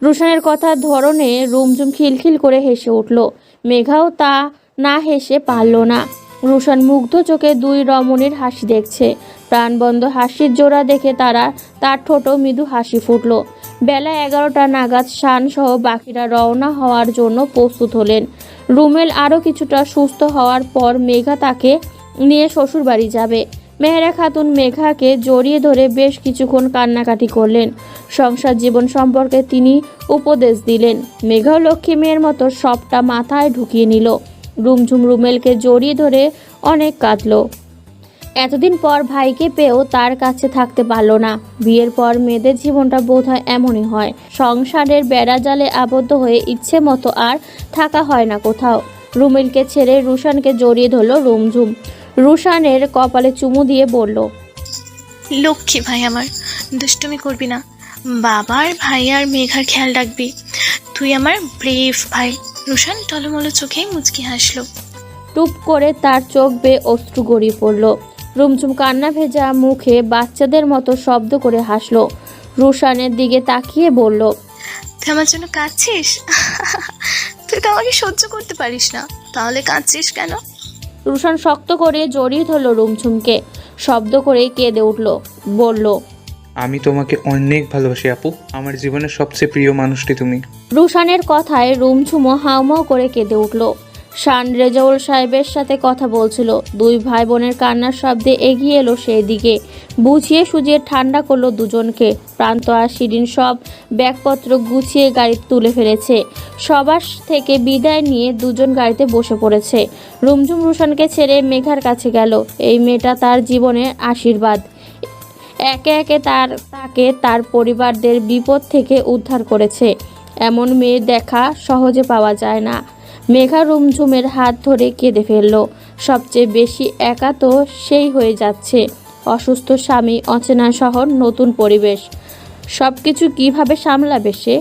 রুশানের কথার ধরনে রুমঝুম খিলখিল করে হেসে উঠল। মেঘাও তা না হেসে পারল না। রুশান মুগ্ধ চোখে দুই রমণীর হাসি দেখছে। প্রাণবন্ধ হাসির জোড়া দেখে তার ঠোঁটও মৃদু হাসি ফুটল। বেলা 11টা নাগাদ শান সহ বাকিরা রওনা হওয়ার জন্য প্রস্তুত হলেন। রুমেল আরও কিছুটা সুস্থ হওয়ার পর মেঘা তাকে নিয়ে শ্বশুরবাড়ি যাবে। মেহেরা খাতুন মেঘাকে জড়িয়ে ধরে বেশ কিছুক্ষণ কান্নাকাটি করলেন। সংসার জীবন সম্পর্কে তিনি উপদেশ দিলেন। মেঘাও লক্ষ্মী মেয়ের মতো সবটা মাথায় ঢুকিয়ে নিল। রুমঝুম রুমেলকে জড়িয়ে ধরে অনেক কাঁদল। এতদিন পর ভাইকে পেয়েও তার কাছে থাকতে পারল না। বিয়ের পর মেয়েদের জীবনটা বোধহয় এমনই হয়। সংসারের বেড়াজালে আবদ্ধ হয়ে ইচ্ছে মতো আর থাকা হয় না কোথাও। রুমেলকে ছেড়ে রুশানকে জড়িয়ে ধরল রুমঝুম। রুশানের কপালে চুমু দিয়ে বলল, লক্ষ্মী ভাই আমার, দুষ্টুমি করবি না। বাবার ভাই আর মেঘার খেয়াল রাখবি। তুই আমার ব্রেভ ভাই। রুশান টলমলো চোখে মুচকি হাসলো। টুপ করে তার চোখ বেয়ে অশ্রু গড়িয়ে পড়ল। রুমঝুম কান্না ভেজা মুখে বাচ্চাদের মতো শব্দ করে হাসল। রুশানের দিকে তাকিয়ে বলল, তুই আমার জন্য কাঁদছিস? তুই তো আমাকে সহ্য করতে পারিস না, তাহলে কাঁদছিস কেন? রুশান শক্ত করে জড়িয়ে ধরল রুমঝুমকে। শব্দ করে কেঁদে উঠল, বলল, আমি তোমাকে অনেক ভালোবাসি আপু। আমার জীবনের সবচেয়ে প্রিয় মানুষটি তুমি। রুশানের কথায় রুমঝুমও হাউমাউ করে কেঁদে উঠল। শান রেজাউল সাহেবের সাথে কথা বলছিল। দুই ভাই বোনের কান্নার শব্দে এগিয়ে এলো সেই দিকে। বুঝিয়ে সুঝিয়ে ঠান্ডা করলো দুজনকে। প্রান্ত আর শিরিন সব ব্যাগপত্র গুছিয়ে গাড়িতে তুলে ফেলেছে। সবার থেকে বিদায় নিয়ে দুজন গাড়িতে বসে পড়েছে। রুমঝুম রুশানকে ছেড়ে মেঘার কাছে গেল। এই মেয়েটা তার জীবনের আশীর্বাদ। একে একে তাকে তার পরিবারদের বিপদ থেকে উদ্ধার করেছে। এমন মেয়ে দেখা সহজে পাওয়া যায় না। মেঘা রুমঝুমের হাত ধরে কেঁদে ফেলল। সবচেয়ে বেশি একা তো সেই হয়ে যাচ্ছে। অসুস্থ স্বামী, অচেনা শহর, নতুন পরিবেশ, সব কিছু কীভাবে সামলাবে সে?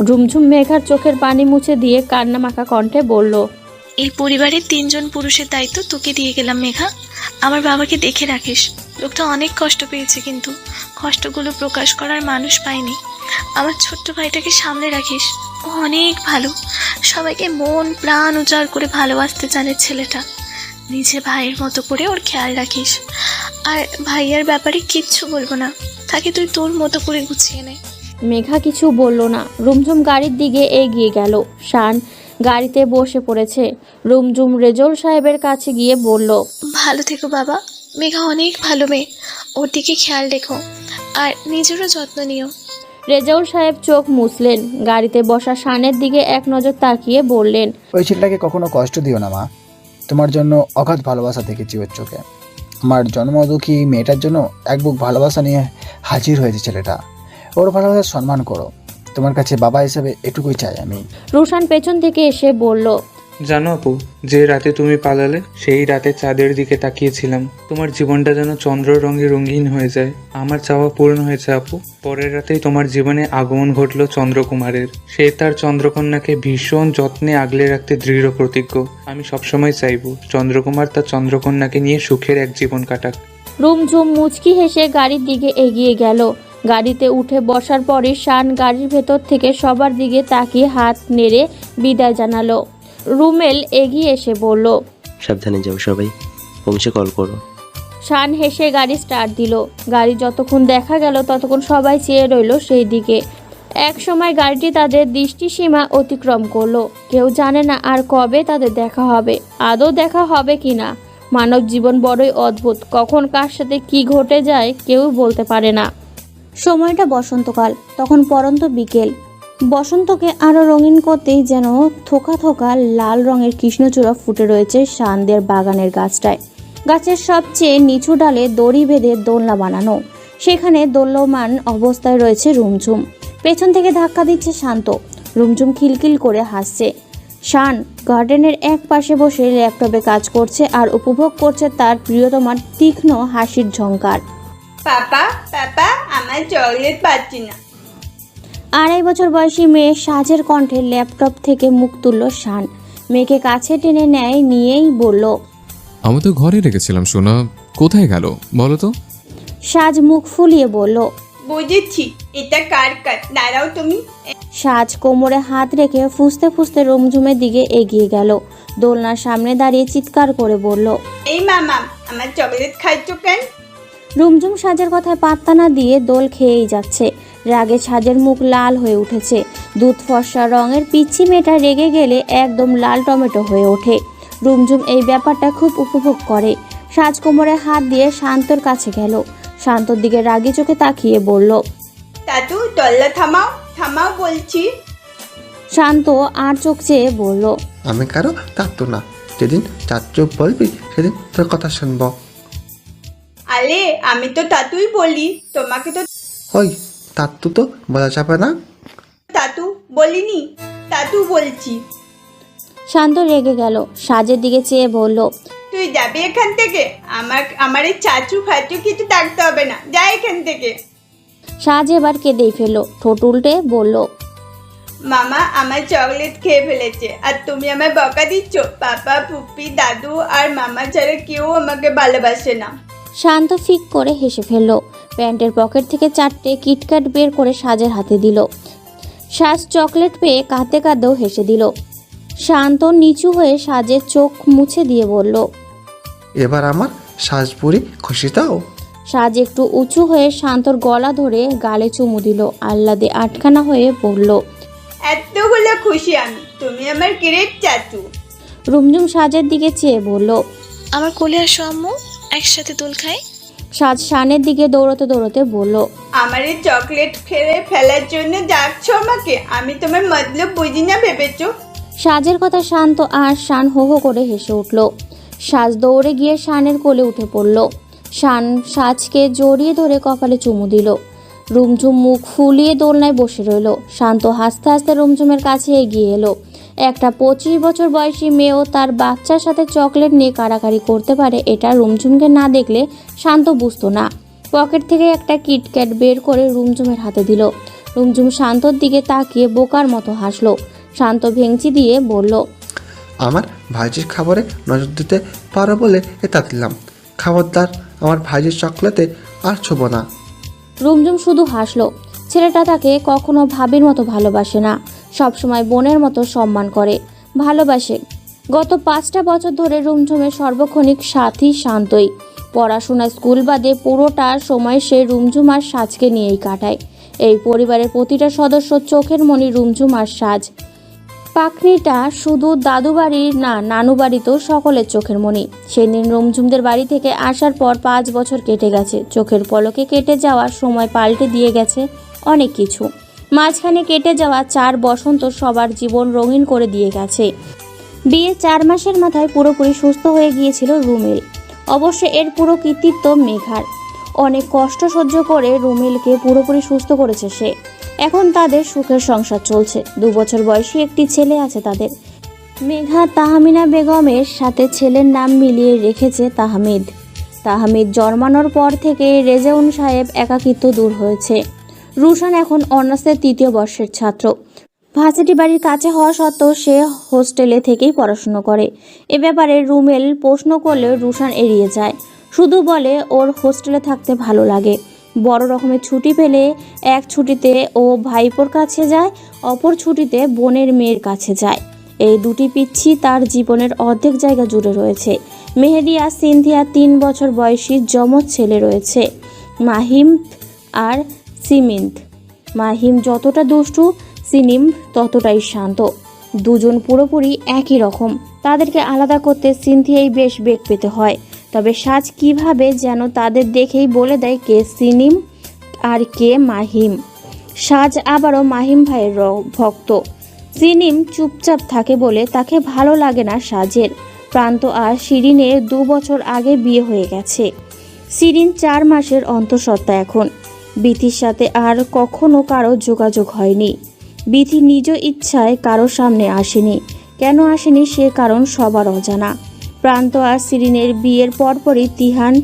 রুমঝুম মেঘার চোখের পানি মুছে দিয়ে কান্নামাখা কণ্ঠে বলল, এই পরিবারের 3জন পুরুষের দায়িত্ব তোকে দিয়ে গেলাম মেঘা। আমার বাবাকে দেখে রাখিস। লোকটা অনেক কষ্ট পেয়েছে, কিন্তু কষ্টগুলো প্রকাশ করার মানুষ পায়নি। আমার ছোট্ট ভাইটাকে সামলে রাখিস। ও অনেক ভালো, সবাইকে মন প্রাণ উজাড় করে ভালোবাসতে জানে ছেলেটা। নিজে ভাইয়ের মতো করে ওর খেয়াল রাখিস। আর ভাইয়ার ব্যাপারে কিচ্ছু বলবো না, তাকে তুই তোর মতো করে গুছিয়ে নে। মেঘা কিছু বলল না। রুমঝুম গাড়ির দিকে এগিয়ে গেল। শান গাড়িতে বসে পড়েছে। রুমঝুম রেজাউল সাহেবের কাছে গিয়ে বলল, ভালো থেকো বাবা। মেঘা অনেক ভালো মেয়ে, ওর দিকে খেয়াল রেখো আর নিজেরও যত্ন নিও। রেজাউল সাহেব চোখ মুছলেন। গাড়িতে বসা শানের দিকে এক নজর তাকিয়ে বললেন, ওই ছেলেটাকে কখনো কষ্ট দিও না মা। তোমার জন্য অগাধ ভালোবাসা দেখেছি ওর চোখে। আমার জন্মদুঃখী মেয়েটার জন্য এক বুক ভালোবাসা নিয়ে হাজির হয়েছে ছেলেটা। ওর ভালোবাসার সম্মান করো। তোমার কাছে বাবা হিসেবে এটুকুই চাই আমি। রুশান পেছন থেকে এসে বলল, জানো আপু, যে রাতে তুমি পালালে সেই রাতে চাঁদের দিকে তাকিয়েছিলাম। তোমার জীবনটা যেন চন্দ্র রঙে রঙিন হয়ে যায়। আমার চাওয়া পূর্ণ হয়েছে আপু। পরের রাতেই তোমার জীবনে আগমন ঘটল চন্দ্রকুমারের। সে তার চন্দ্রকন্যাকে ভীষণ যত্নে আগলে রাখতে দৃঢ় প্রতিজ্ঞ। আমি সবসময় চাইবো চন্দ্রকুমার তার চন্দ্রকন্যাকে নিয়ে সুখের এক জীবন কাটাক। রুমঝুম মুচকি হেসে গাড়ির দিকে এগিয়ে গেল। গাড়িতে উঠে বসার পরই শান গাড়ির ভেতর থেকে সবার দিকে তাকিয়ে হাত নেড়ে বিদায় জানালো। রুমেল এগিয়ে এসে বলল, সাবধানে যাও সবাই, পৌঁছে কল করো। শান হেসে গাড়ি স্টার্ট দিল। গাড়ি যতক্ষণ দেখা গেল ততক্ষণ সবাই চেয়ে রইল সেই দিকে। এক সময় গাড়িটি তাদের দৃষ্টিসীমা অতিক্রম করলো। কেউ জানে না আর কবে তাদের দেখা হবে, আদৌ দেখা হবে কিনা। মানব জীবন বড়ই অদ্ভুত। কখন কার সাথে কি ঘটে যায় কেউ বলতে পারে না। সময়টা বসন্তকাল, তখন পরন্ত বিকেল। বসন্তকে আরো রঙিন করতেই যেন থোকা থোকা লাল রঙের কৃষ্ণচূড়া ফুটে রয়েছে শানদের বাগানের গাছটায়। গাছের সবচেয়ে নিচু ডালে দড়ি বেঁধে দোলনা বানানো। সেখানে দোল্যমান অবস্থায় রয়েছে রুমঝুম। পেছন থেকে ধাক্কা দিচ্ছে শান্ত। রুমঝুম খিলখিল করে হাসছে। শান গার্ডেনের এক পাশে বসে ল্যাপটপে কাজ করছে আর উপভোগ করছে তার প্রিয়তমার তীক্ষ্ণ হাসির ঝংকার। পাপা পাপা, আমার চকলেট পাচ্ছি না। 2.5 বছর বয়সী মেয়ে সাজের কণ্ঠে ল্যাপটপ থেকে মুখ তুলল শান। মেয়েকে কাছে টেনে নিয়েই বলল, আমি তো ঘরে রেখেছিলাম সোনা, কোথায় গেল বলো তো? সাজ মুখ ফুলিয়ে বলল, বুঝেছি, এটা কার কাজ, দাঁড়াও তুমি। সাজ কোমরে হাত রেখে ফুঁসতে ফুঁসতে রুমঝুমের দিকে এগিয়ে গেল। দোলনার সামনে দাঁড়িয়ে চিৎকার করে বলল, এই মামা, আমার চকলেট খাইছো কেন? রুমঝুম সাজের কথায় পাত্তা না দিয়ে দোল খেয়েই যাচ্ছে। রাগে সাজের মুখ লাল হয়ে উঠেছে। দুধ ফর্সা রঙের পিচ্ছি মেয়েটা রেগে গেলে একদম লাল টমেটো হয়ে ওঠে। রুমঝুম এই ব্যাপারটা খুব উপভোগ করে। সাজ কোমরে হাত দিয়ে শান্তর কাছে গেল। শান্তর দিকে রাগি চোখে তাকিয়ে বলল, দাদু দল্লা থামাও, থামাও বলছি। শান্ত আর চোখ চেয়ে বলল, আমি কারো তাত্তু না, যেদিন চাচ্চু বলবি সেদিন তোর কথা শুনবো। আরে আমি তো দাদুই বলি, তোমাকে তো ওই তাত্তু তো বলা যাবে না। দাদু বলিনি, দাদু বলছি। শান্ত রেগে গেল। সাজের দিকে চেয়ে বলল, তুই যাবি এখান থেকে? আমার এই চাচু ফাচু কিছু ডাকতে হবে না, যা এখান থেকে। সাজ এবার কেঁদেই ফেলল। ঠোঁট উল্টে বলল, মামা আমার চকলেট খেয়ে ফেলেছে, আর তুমি আমায় বকা দিচ্ছ। পাপা, পুপি, দাদু আর মামা ছাড়া কেউ আমাকে ভালোবাসে না। শান্ত ফিক করে হেসে ফেলল। প্যান্টের পকেট থেকে 4টে কিটক্যাট বের করে সাজের হাতে দিল। সাজ চকলেট পেয়ে কাঁদতে কাঁদতেও হেসে দিল। শান্ত নিচু হয়ে সাজের চোখ মুছে দিয়ে বলল, এবার আমার সাজপুরি খুশি তাও। সাজ একটু উঁচু হয়ে শান্তর গলা ধরে গালে চুমু দিল। আহ্লাদে আটখানা হয়ে বলল, এতগুলো খুশি আমি, তুমি আমার গ্রেট চাচু। রুমঝুম সাজের দিকে চেয়ে বলল, আমার কোলে আসো আম্মু, একসাথে দোল খাই। সাজ শানের দিকে দৌড়তে দৌড়তে বলল, আমার এই চকলেট খেয়ে ফেলার জন্য ডাকছো আমাকে? আমি তোমার মতলব বুঝি না ভেবেছো? সাজের কথা শান্ত আর শান হো হো করে হেসে উঠল। সাজ দৌড়ে গিয়ে শানের কোলে উঠে পড়ল। শান সাজকে জড়িয়ে ধরে কপালে চুমু দিল। রুমঝুম মুখ ফুলিয়ে দোলনায় বসে রইল। শান্ত হাসতে হাসতে রুমঝুমের কাছে এগিয়ে এলো। একটা 25 বছর বয়সী মেয়েও তার বাচ্চার সাথে চকলেট নিয়ে কাড়াকাড়ি করতে পারে, এটা রুমঝুমকে না দেখলে শান্ত বুঝতো না। পকেট থেকে একটা কিটক্যাট বের করে রুমঝুমের হাতে দিল। রুমঝুম শান্তর দিকে তাকিয়ে বোকার মতো হাসলো। শান্ত ভেঙচি দিয়ে বলল, আমার ভাইজির খাবারে নজর দিতে পারো বলে এটা দিলাম। খাবারদার আমার ভাইজির চকলেটে আর ছোব না। রুমঝুম শুধু হাসলো। ছেলেটা তাকে কখনো ভাবির মতো ভালোবাসে না, সবসময় বোনের মতো সম্মান করে, ভালোবাসে। গত 5টা বছর ধরে রুমঝুমের সর্বক্ষণিক সাথী শান্তই। পড়াশোনা, স্কুল বাদে পুরোটা সময় সে রুমঝুম আর সাজকে নিয়েই কাটায়। এই পরিবারের প্রতিটা সদস্য চোখের মণি রুমঝুম আর সাজ। পাকনিটা শুধু দাদু বাড়ির না, নানু বাড়িতেও সকলের চোখের মণি। সেদিন রুমঝুমদের বাড়ি থেকে আসার পর 5 বছর কেটে গেছে। চোখের পলকে কেটে যাওয়ার সময় পাল্টে দিয়ে গেছে অনেক কিছু। মাঝখানে কেটে যাওয়া 4 বসন্ত সবার জীবন রঙিন করে দিয়ে গেছে। বিয়ে 4 মাসের মাথায় পুরোপুরি সুস্থ হয়ে গিয়েছিল রুমেল। অবশ্য এর পুরো কৃতিত্ব মেঘার। অনেক কষ্ট সহ্য করে রুমেলকে পুরোপুরি সুস্থ করেছে সে। এখন তাদের সুখের সংসার চলছে। 2 বছর বয়সী একটি ছেলে আছে তাদের। মেঘা তাহমিনা বেগমের সাথে ছেলের নাম মিলিয়ে রেখেছে তাহমিদ। তাহমিদ জন্মানোর পর থেকে রেজাউন সাহেব একাকিত্ব দূর হয়েছে। রুশান এখন অনার্সের 3য় বর্ষের ছাত্র। ভার্সিটি বাড়ির কাছে হওয়া সত্ত্বেও সে হোস্টেলে থেকেই পড়াশুনো করে। এ ব্যাপারে রুমেল প্রশ্ন করলেও রুশান এড়িয়ে যায়। শুধু বলে ওর হোস্টেলে থাকতে ভালো লাগে। বড় রকমের ছুটি পেলে এক ছুটিতে ও ভাইপোর কাছে যায়, অপর ছুটিতে বোনের মেয়ের কাছে যায়। এই দুটি পিচ্ছি তার জীবনের অর্ধেক জায়গা জুড়ে রয়েছে। মেহেদি আর সিনথিয়া 3 বছর বয়সী যমজ ছেলে রয়েছে, মাহিম আর সিমিন্থ। মাহিম যতটা দুষ্টু, সিনিম ততটাই শান্ত। দুজন পুরোপুরি একই রকম। তাদেরকে আলাদা করতে সিনথিয়াই বেশ বেগ পেতে হয়। তবে সাজ কিভাবে যেন তাদের দেখেই বলে দেয় কে সিনিম আর কে মাহিম। সাজ আবারও মাহিম ভাইয়ের ভক্ত। সিনিম চুপচাপ থাকে বলে তাকে ভালো লাগে না সাজের। প্রান্ত আর শিরিনের 2 বছর আগে বিয়ে হয়ে গেছে। শিরিন 4 মাসের অন্তঃসত্ত্বা এখন। বিথির সাথে আর কখনো কারো যোগাযোগ হয়নি। বিথি নিজ ইচ্ছায় কারো সামনে আসেনি। কেন আসেনি সে কারণ সবার অজানা। প্রান্ত আর শিরিনের বিয়ের পরপরই তিহান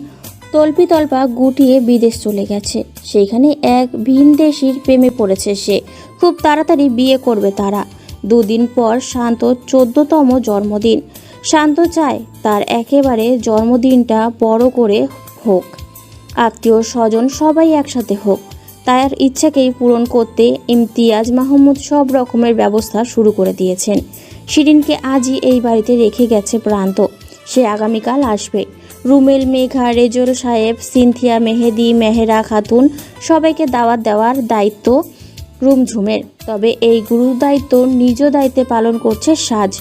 তল্পিতল্পা গুটিয়ে বিদেশ চলে গেছে। সেখানে এক ভিনদেশীর প্রেমে পড়েছে সে। খুব তাড়াতাড়ি বিয়ে করবে তারা। 2 দিন পর শান্ত 14তম জন্মদিন। শান্ত চায় তার একেবারে জন্মদিনটা বড় করে হোক, আত্মীয় স্বজন সবাই একসাথে হোক। তার ইচ্ছাকেই পূরণ করতে ইমতিয়াজ মাহমুদ সব রকমের ব্যবস্থা শুরু করে দিয়েছেন। শিরিনকে আজই এই বাড়িতে রেখে গেছে প্রান্ত, সে আগামীকাল আসবে। রুমেল, মেঘা, রেজল সাহেব, সিনথিয়া, মেহেদি, মেহেরা খাতুন সবাইকে দাওয়াত দেওয়ার দায়িত্ব রুমঝুমের। তবে এই গুরু দায়িত্ব নিজ দায়িত্বে পালন করছে সাজ।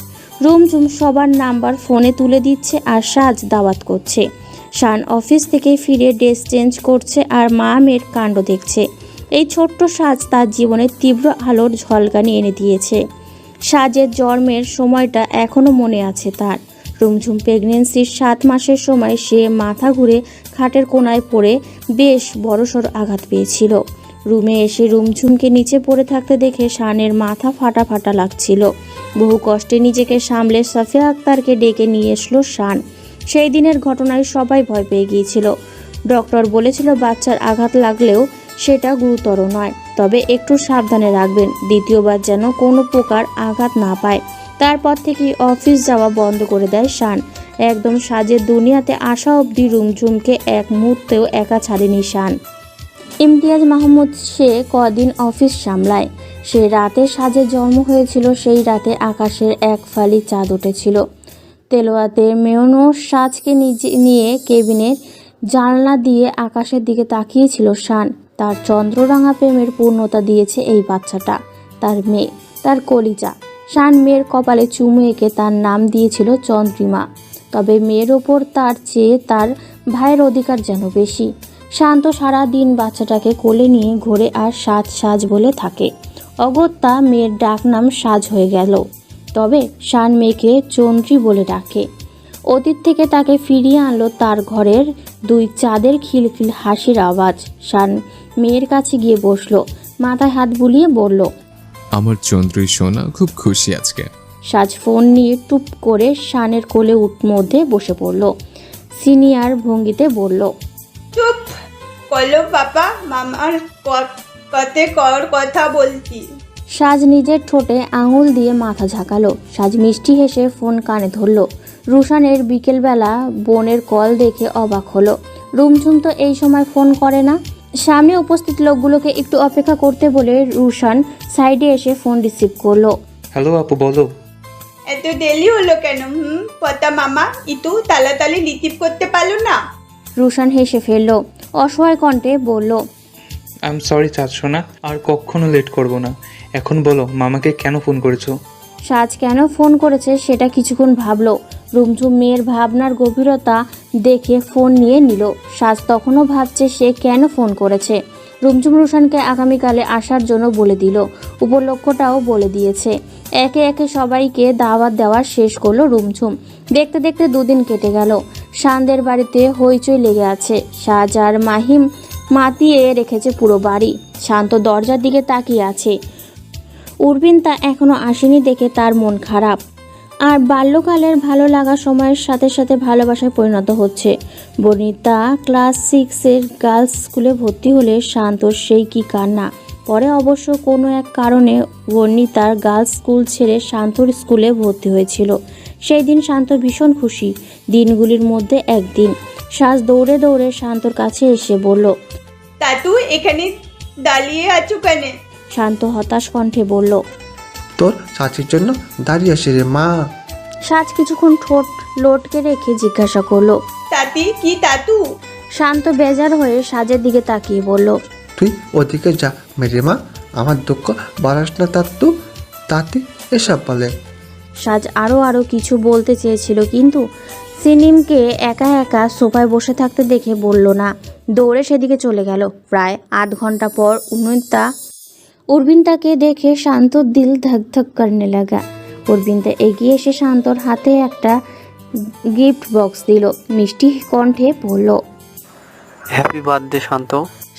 রুমঝুম সবার নাম্বার ফোনে তুলে দিচ্ছে আর সাজ দাওয়াত করছে। শান অফিস থেকে ফিরে ড্রেস চেঞ্জ করছে আর মা মেয়ের কাণ্ড দেখছে। এই ছোট্ট সাজ তার জীবনে তীব্র আলোর ঝলকানি এনে দিয়েছে। সাজের জন্মের সময়টা এখনও মনে আছে তার। রুমঝুম প্রেগনেন্সির 7 মাসের সময় সে মাথা ঘুরে খাটের কোনায় পড়ে বেশ বড়সড় আঘাত পেয়েছিল। রুমে এসে রুমঝুমকে নিচে পড়ে থাকতে দেখে শানের মাথা ফাটা ফাটা লাগছিল। বহু কষ্টে নিজেকে সামলে সাফিয়া আক্তারকে ডেকে নিয়ে এসলো শান। সেই দিনের ঘটনায় সবাই ভয় পেয়ে গিয়েছিল। ডক্টর বলেছিল বাচ্চার আঘাত লাগলেও সেটা গুরুতর নয়, তবে একটু সাবধানে রাখবেন, দ্বিতীয়বার যেন কোনো প্রকার আঘাত না পায়। তারপর থেকেই অফিস যাওয়া বন্ধ করে দেয় শান। একদম সাজের দুনিয়াতে আসা অবধি রুমঝুমকে এক মুহূর্তেও একা ছাড়েনি শান। ইমতিয়াজ মাহমুদ সে কদিন অফিস সামলায়। সে রাতে সাজের জন্ম হয়েছিল, সেই রাতে আকাশের এক ফালি চাঁদ উঠেছিল। তেলোয়াতে মেয়নো সাজকে নিয়ে কেবিনের জানলা দিয়ে আকাশের দিকে তাকিয়েছিল শান। তার চন্দ্ররাঙা প্রেমের পূর্ণতা দিয়েছে এই বাচ্চাটা, তার মেয়ে, তার কলিজা। শান মেয়ের কপালে চুমু এঁকে তার নাম দিয়েছিল চন্দ্রিমা। তবে মেয়ের ওপর তার চেয়ে তার ভাইয়ের অধিকার যেন বেশি। শান্ত সারা দিন বাচ্চাটাকে কোলে নিয়ে ঘোরে আর সাজ সাজ বলে থাকে। অগত্যা মেয়ের ডাক নাম সাজ হয়ে গেল। তবে শান মেয়েকে চন্দ্রী বলে ডাকে। অতীত থেকে তাকে ফিরিয়ে আনলো তার ঘরের 2 চাঁদের খিলখিল হাসির আওয়াজ। শান মেয়ের কাছে গিয়ে বসলো, মাথায় হাত বুলিয়ে বলল, আমার চন্দ্রী সোনা খুব খুশি আজকে। সাজ ফোন নিয়ে টুপ করে শানের কোলে মধ্যে বসে পড়ল। সিনিয়র ভঙ্গিতে বলল, চুপ করলো পাপা, মামার কতে কর কথা বলছি। সাজ নিজের ঠোঁটে আঙুল দিয়ে মাথা ঝাঁকালো। সাজ মিষ্টি হেসে ফোন কানে ধরল। রুশানের বিকেলবেলা বোনের কল দেখে অবাক হলো। রুমঝুম তো এই সময় ফোন করে না। সামনে উপস্থিত লোকগুলোকে একটু অপেক্ষা করতে বলে রুশান সাইডে এসে ফোন রিসিভ করলো। হ্যালো আপু, বলো। এত দেরি হলো কেন? পতা মামা ইতু তাড়াতাড়ি রিসিভ করতে পারলো না? রুশান হেসে ফেলল, অসহায় কণ্ঠে বলল, আই এম সরি চাঁদ সোনা, আর কখনো লেট করব না। এখন বলো মামাকে কেন ফোন করেছো? সাজ কেন ফোন করেছে সেটা কিছুক্ষণ ভাবলো। রুমঝুম মেয়ের ভাবনার গভীরতা দেখে ফোন নিয়ে নিল। সাজ তখনও ভাবছে সে কেন ফোন করেছে। রুমঝুম রুশানকে আগামীকালে আসার জন্য বলে দিল, উপলক্ষটাও বলে দিয়েছে। একে একে সবাইকে দাওয়াত দেওয়া শেষ করলো রুমঝুম। দেখতে দেখতে 2 দিন কেটে গেল। শানদের বাড়িতে হইচই লেগে আছে। সাজ আর মাহিম মাতিয়ে রেখেছে পুরো বাড়ি। শান্ত দরজার দিকে তাকিয়ে আছে। উর্বিন তা এখনো আসেনি দেখে তার মন খারাপ। আর বাল্যকালের ভালো লাগা সময়ের সাথে সাথে ভালোবাসায় পরিণত হচ্ছে। বর্ণিতা ক্লাস 6-এর গার্লস স্কুলে ভর্তি হলে শান্তর সেই কি কান্না। পরে অবশ্য কোনো এক কারণে বর্ণিতার গার্লস স্কুল ছেড়ে শান্তর স্কুলে ভর্তি হয়েছিল। সেই দিন শান্ত ভীষণ খুশি। দিনগুলির মধ্যে একদিন সাজ দৌড়ে দৌড়ে শান্তর কাছে এসে বলল, তাতু এখানে দাঁড়িয়ে আছো কেন? শান্ত হতাশ কণ্ঠে বলল, তোর চাচির জন্য দাঁড়িয়ে আসি রে মা। সাজ কিছুক্ষণ ঠোঁট লটকে রেখে জিজ্ঞাসা করলো, তাতি কি তাতু? শান্ত বেজার হয়ে সাজের দিকে তাকিয়ে বলল, তুই ওদিকে যা মেরে মা, আমার দুঃখ বাড়াস না তাতু, তাতি এসব বলে। সাজ আরও কিছু বলতে চেয়েছিল, কিন্তু সিনিমকে একা একা সোফায় বসে থাকতে দেখে বলল না। দৌড়ে সেদিকে চলে গেল। প্রায় আধ ঘন্টা পর উর্বিনতাকে দেখে শান্তর দিল ধক ধক করনে লাগা। উর্বিনতা এগিয়ে এসে শান্তর হাতে একটা গিফট বক্স দিল। মিষ্টি কণ্ঠে বলল, হ্যাপি বার্থডে শান্ত।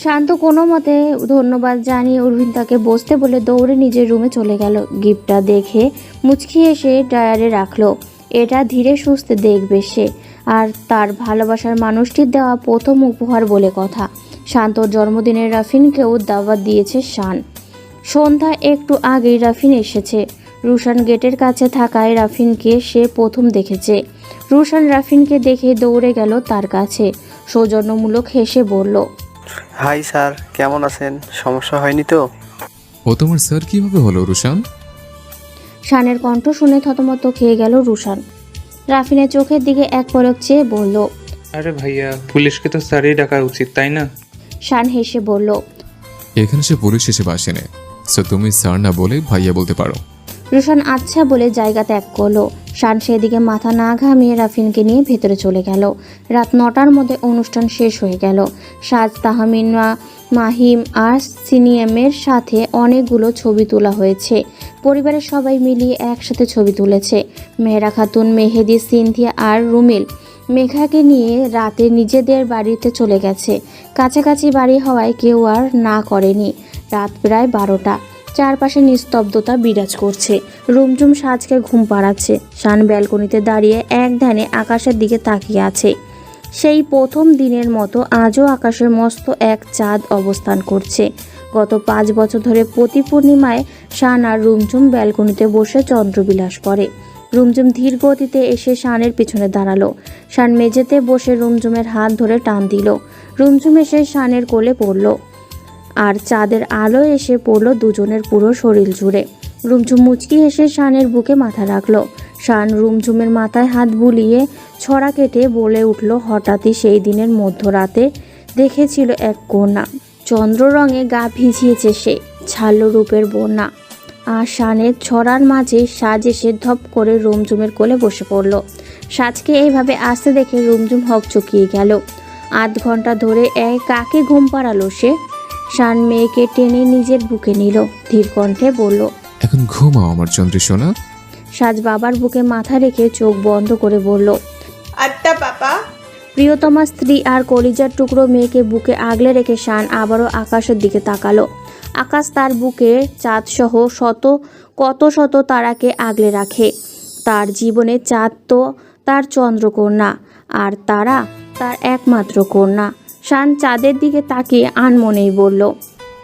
শান্ত কোনো মতে ধন্যবাদ জানিয়ে উর্বিনতাকে বসতে বলে দৌড়ে নিজের রুমে চলে গেল। গিফটটা দেখে মুচকি এসে ডায়ারে রাখলো। এটা ধীরে সুস্থে দেখবে সে, আর তার ভালোবাসার মানুষটির দেওয়া প্রথম উপহার বলে কথা। শান্তর জন্মদিনে রাফিনকেও দাওয়াত দিয়েছে শান। সন্ধ্যা একটু আগেই রাফিন এসেছে। রুশান গেটের কাছে থাকায় রাফিনকে সে প্রথম দেখেছে। রুশান রাফিনকে দেখে দৌড়ে গেল তার কাছে। সৌজন্যমূলক হেসে বলল, হাই স্যার, কেমন আছেন? সমস্যা হয়নি তো? ও তোমার স্যার কিভাবে হলো রুশান? শানের কণ্ঠ শুনে থতমত খেয়ে গেল রুশান। রাফিনের চোখের দিকে এক পলক চেয়ে বলল। আরে ভাইয়া, পুলিশকে তো স্যারই ডাকা উচিত, তাই না? শান হেসে বলল। এখানে সে পুলিশ হিসেবে আসেনি, সো তুমি স্যার না বলে ভাইয়া বলতে পারো। রুশান আচ্ছা বলে জায়গা ত্যাগ করলো। শান সেদিকে মাথা না ঘামিয়ে রাফিনকে নিয়ে ভেতরে চলে গেল। রাত 9টার মধ্যে অনুষ্ঠান শেষ হয়ে গেল। সাজ, তাহমিন, মাহিম আর সিনিয়মের সাথে অনেকগুলো ছবি তোলা হয়েছে। পরিবারের সবাই মিলিয়ে একসাথে ছবি তুলেছে। মেহরা খাতুন, মেহেদি, সিনথিয়া আর রুমিল মেঘাকে নিয়ে রাতে নিজেদের বাড়িতে চলে গেছে। কাছাকাছি বাড়ি হওয়ায় কেউ আর না করেনি। রাত প্রায় 12টা। চারপাশে নিস্তব্ধতা বিরাজ করছে। রুমঝুম সাজকে ঘুম পাড়াচ্ছে। শান ব্যালকনিতে দাঁড়িয়ে এক ধ্যানে আকাশের দিকে তাকিয়ে আছে। সেই প্রথম দিনের মতো আজও আকাশের মস্ত এক চাঁদ অবস্থান করছে। গত 5 বছর ধরে প্রতি পূর্ণিমায় শান আর রুমঝুম ব্যালকনিতে বসে চন্দ্রবিলাস করে। রুমঝুম ধীর গতিতে এসে শানের পিছনে দাঁড়ালো। শান মেঝেতে বসে রুমঝুমের হাত ধরে টান দিল। রুমঝুম এসে শানের কোলে পড়ল আর চাঁদের আলো এসে পড়ল দুজনের পুরো শরীর জুড়ে। রুমঝুম মুচকি হেসে শানের বুকে মাথা রাখলো। শান রুমঝুমের মাথায় হাত বুলিয়ে ছড়া কেটে বলে উঠল, হঠাৎই সেই দিনের মধ্যরাতে দেখেছিল এক কন্যা। চন্দ্র রঙে গা ভিজিয়েছে সে, ছাল্ল রূপের বন্যা। আর শানের ছড়ার মাঝে সাজ এসে ধপ করে রুমঝুমের কোলে বসে পড়ল। সাজকে এইভাবে আসতে দেখে রুমঝুম হকচকিয়ে গেল। আধ ঘন্টা ধরে কাকে ঘুম পাড়ালো সে? শান মেয়েকে টেনে নিজের বুকে নিল, ধীর কণ্ঠে বলল, এখন ঘুমাও আমার চন্দ্রী সোনা। সাজ বাবার বুকে মাথা রেখে চোখ বন্ধ করে বলল, আত্মা পাপা। প্রিয়তমা স্ত্রী আর কলিজার টুকরো মেয়েকে বুকে আগলে রেখে শান আবারও আকাশের দিকে তাকালো। আকাশ তার বুকে চাঁদ সহ কত শত তারাকে আগলে রাখে। তার জীবনে চাঁদ তো তার চন্দ্রকন্যা, আর তারা তার একমাত্র কন্যা। শান চাঁদের দিকে তাকিয়ে আনমনেই বলল,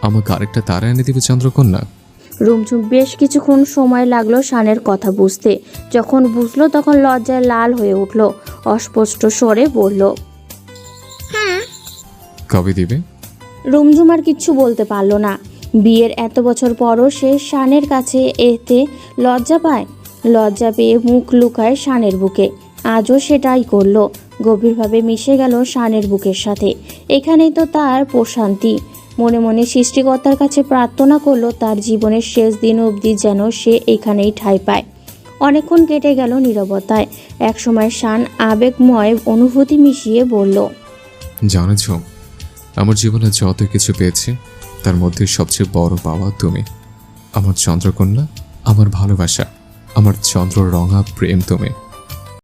আমাকে আরেকটা তারা এনে দিবে চন্দ্রকন্যা। রুমঝুম বেশ কিছুক্ষণ সময় লাগলো শানের কথা বুঝতে। যখন বুঝলো তখন লজ্জায় লাল হয়ে উঠল। অস্পষ্ট স্বরে বলল, কবে দিবে? রুমঝুম আর কিচ্ছু বলতে পারল না। বিয়ের এত বছর পরও সে শানের কাছে এতে লজ্জা পায়। লজ্জা পেয়ে মুখ লুকায় শানের বুকে। আজও সেটাই করলো। গভীরভাবে মিশে গেল শানের বুকের সাথে। এখানেই তো তার প্রশান্তি। মনে মনে সৃষ্টিকর্তার কাছে প্রার্থনা করলো তার জীবনের শেষ দিন অবধি যেন সে এখানেই ঠাঁই পায়। অনেকক্ষণ কেটে গেল নীরবতায়। একসময় শান আবেগময় অনুভূতি মিশিয়ে বলল, জানেছ, আমার জীবনে যত কিছু পেয়েছি তার মধ্যে সবচেয়ে বড় পাওয়া তুমি। আমার চন্দ্রকন্যা, আমার ভালোবাসা, আমার চন্দ্র রঙা প্রেম তুমি।